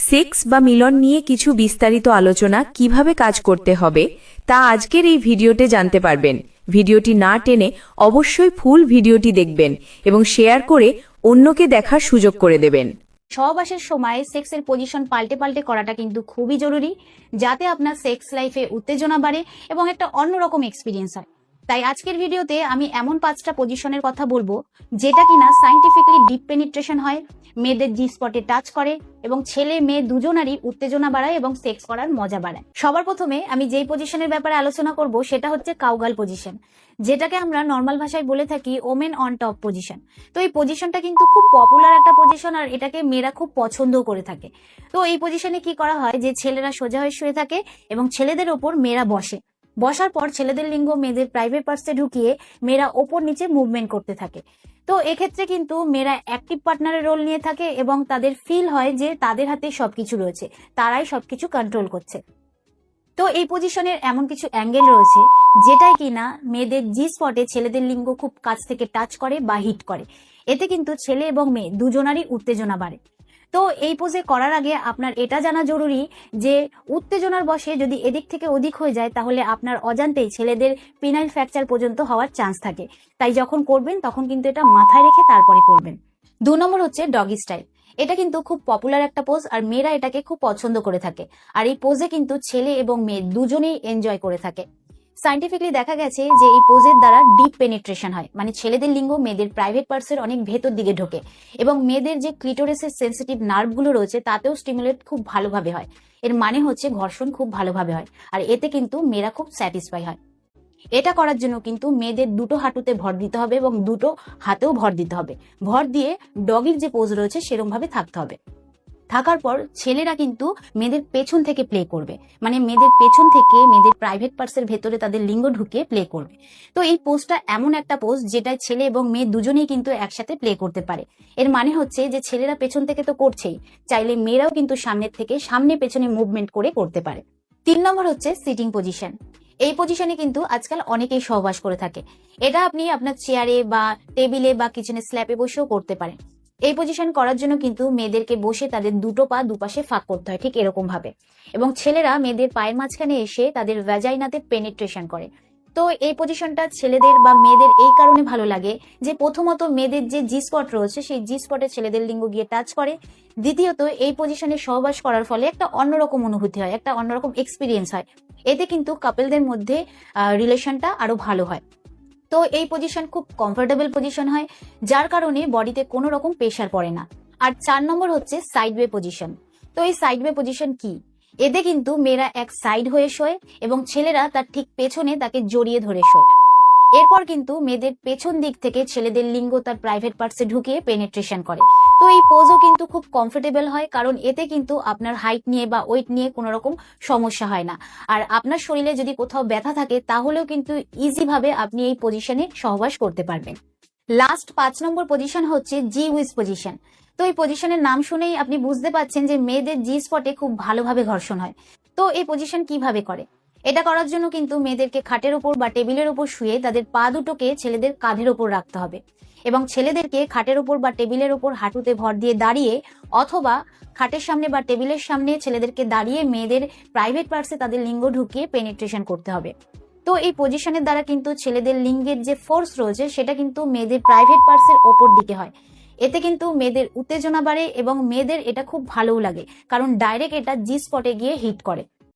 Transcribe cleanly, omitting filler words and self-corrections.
Sex বা মিলন নিয়ে কিছু বিস্তারিত আলোচনা কিভাবে কাজ করতে হবে তা আজকের এই ভিডিওতে জানতে পারবেন। ভিডিওটি না টেনে অবশ্যই ফুল ভিডিওটি দেখবেন এবং শেয়ার করে অন্যকে দেখার সুযোগ করে দেবেন। সহবাসের সময় সেক্সের পজিশন পাল্টে পাল্টে করাটা কিন্তু খুবই জরুরি, যাতে আপনার সেক্স লাইফে উত্তেজনা বাড়ে এবং একটা অন্যরকম এক্সপিরিয়েন্স হয়। তাই আজকের ভিডিওতে আমি এমন 5টা পজিশনের কথা বলবো যেটা কিনা সাইন্টিফিকলি ডিপ পেনিট্রেশন হয়, মেয়েদের জি স্পটে টাচ করে এবং ছেলে মেয়ে দুজনারই উত্তেজনা বাড়ায় এবং সেক্স করার মজা বাড়ায়। সবার প্রথমে আমি যেই পজিশনের ব্যাপারে আলোচনা করব সেটা হচ্ছে কাউগাল পজিশন, যেটাকে আমরা নর্মাল ভাষায় বলে থাকি ওমেন অন টপ পজিশন। তো এই পজিশনটা কিন্তু খুব পপুলার একটা পজিশন, আর এটাকে মেয়েরা খুব পছন্দ করে থাকে। তো এই পজিশনে কি করা হয় যে ছেলেরা সোজা হয়ে শুয়ে থাকে এবং ছেলেদের ওপর মেয়েরা বসে। বসার পর ছেলেদের লিঙ্গ মেয়েদের প্রাইভেট পার্টসে ঢুকিয়ে মেয়েরা ওপর নিচে মুভমেন্ট করতে থাকে। তো এক্ষেত্রে কিন্তু মেয়েরা অ্যাক্টিভ পার্টনারের রোল নিয়ে থাকে এবং তাদের ফিল হয় যে তাদের হাতে সবকিছু রয়েছে, তারাই সবকিছু কন্ট্রোল করছে। তো এই পজিশনের এমন কিছু অ্যাঙ্গেল রয়েছে যেটাই কিনা মেয়েদের জি স্পটে ছেলেদের লিঙ্গ খুব কাছ থেকে টাচ করে বা হিট করে। এতে কিন্তু ছেলে এবং মেয়ে দুজনারই উত্তেজনা বাড়ে। তো এই পোজে করার আগে আপনার এটা জানা জরুরি যে উত্তেজনার বশে যদি এদিক থেকে ওদিক হয়ে যায় তাহলে আপনার অজান্তেই ছেলেদের পিনাইল ফ্র্যাকচার পর্যন্ত হওয়ার চান্স থাকে। তাই যখন করবেন তখন কিন্তু এটা মাথায় রেখে তারপরে করবেন। 2 নম্বর হচ্ছে ডগি স্টাইল। এটা কিন্তু খুব পপুলার একটা পোজ, আর মেয়েরা এটাকে খুব পছন্দ করে থাকে। আর এই পোজে কিন্তু ছেলে এবং মেয়ে দুজনেই এনজয় করে থাকে। সাইন্টিফিকলি দেখা গেছে যে এই পোজের দ্বারা ডিপ পেনিট্রেশন হয়, মানে ছেলেদের লিঙ্গ মেয়েদের প্রাইভেট পার্টসের অনেক ভেতর দিকে ঢোকে এবং মেয়েদের যে ক্লিটোরিসের সেন্সিটিভ নার্ভগুলো রয়েছে তাতেও স্টিমুলেট খুব ভালোভাবে হয়। এর মানে হচ্ছে ঘর্ষণ খুব ভালোভাবে হয়, আর এতে কিন্তু মেয়েরা খুব স্যাটিসফাই হয়। এটা করার জন্য কিন্তু মেয়েদের দুটো হাঁটুতে ভর দিতে হবে এবং দুটো হাতেও ভর দিতে হবে। ভর দিয়ে ডগির যে পোজ রয়েছে সেরকম ভাবে থাকতে হবে। থাকার পর ছেলেরা কিন্তু মেয়েদের পেছন থেকে প্লে করবে, মানে মেয়েদের পেছন থেকে মেয়েদের প্রাইভেট পার্টসের ভেতরে তাদের লিঙ্গ ঢুকিয়ে প্লে করবে। তো এই পোজটা এমন একটা পোজ যেটা ছেলে এবং মেয়ে দুজনেই কিন্তু একসাথে প্লে করতে পারে। এর মানে হচ্ছে যে ছেলেরা পেছন থেকে তো করছেই, চাইলে মেয়েরাও কিন্তু সামনের থেকে সামনে পেছনে মুভমেন্ট করে করতে পারে। 3 নম্বর হচ্ছে সিটিং পজিশন। এই পজিশনে কিন্তু আজকাল অনেকেই সহবাস করে থাকে। এটা আপনি আপনার চেয়ারে বা টেবিলে বা কিচেনের স্ল্যাপে বসেও করতে পারেন। এই পজিশন করার জন্য কিন্তু মেয়েদেরকে বসে তাদের দুটো পা দুপাশে ফাঁক করতে হয় ঠিক এরকম ভাবে, এবং ছেলেরা মেয়েদের পায়ের মাঝখানে এসে তাদের ভ্যাজাইনাতে পেনিট্রেশন করে। তো এই পজিশনটা ছেলেদের বা মেয়েদের এই কারণে ভালো লাগে যে প্রথমত মেয়েদের যে জি স্পট রয়েছে সেই জি স্পটে ছেলেদের লিঙ্গ গিয়ে টাচ করে। দ্বিতীয়ত এই পজিশনে সহবাস করার ফলে একটা অন্যরকম অনুভূতি হয়, একটা অন্যরকম এক্সপিরিয়েন্স হয়। এতে কিন্তু কাপলদের মধ্যে রিলেশনটা আরো ভালো হয়। তো এই পজিশন খুব কমফোর্টেবল পজিশন হয়, যার কারণে বডিতে কোনো রকম প্রেশার পড়ে না। আর 4 নম্বর হচ্ছে সাইডওয়ে পজিশন। তো এই সাইডওয়ে পজিশন কি? এতে কিন্তু মেয়েরা এক সাইড হয়ে শোয় এবং ছেলেরা তার ঠিক পেছনে তাকে জড়িয়ে ধরে শোয়। এরপর কিন্তু মেয়েদের পেছন দিক থেকে ছেলেদের লিঙ্গ তার প্রাইভেট পার্টসে ঢুকিয়ে পেনিট্রেশন করে। তো এই পোজও কিন্তু খুব কমফোর্টেবল হয়, কারণ এতে কিন্তু আপনার হাইট নিয়ে বা ওয়েট নিয়ে কোনো রকম সমস্যা হয় না। আর আপনার শরীরে যদি কোথাও ব্যথা থাকে তাহলেও কিন্তু ইজি ভাবে আপনি এই পজিশনে সহবাস করতে পারবেন। লাস্ট 5 নম্বর পজিশন হচ্ছে জি উইজ পজিশন। তো এই পজিশনের নাম শুনেই আপনি বুঝতে পারছেন যে মেয়েদের জি স্পটে খুব ভালোভাবে ঘর্ষণ হয়। তো এই পজিশন কিভাবে করে? এটা করার জন্য কিন্তু মেয়েদেরকে খাটের উপর বা টেবিলের উপর শুয়ে তাদের পা দুটোকে ছেলেদের কাঁধের উপর রাখতে হবে এবং ছেলেদেরকে খাটের উপর বা টেবিলের উপর হাঁটুতে ভর দিয়ে দাঁড়িয়ে, অথবা খাটের সামনে বা টেবিলের সামনে ছেলেদেরকে দাঁড়িয়ে মেয়েদের প্রাইভেট পার্টসে তাদের লিঙ্গ ঢুকিয়ে পেনিট্রেশন করতে হবে। তো এই পজিশনের দ্বারা কিন্তু ছেলেদের লিঙ্গের যে ফোর্স রয়েছে সেটা কিন্তু মেয়েদের প্রাইভেট পার্টসের ওপর দিকে হয়। এতে কিন্তু মেয়েদের উত্তেজনা বাড়ে এবং মেয়েদের এটা খুব ভালোও লাগে, কারণ ডাইরেক্ট এটা জি স্পটে গিয়ে হিট করে।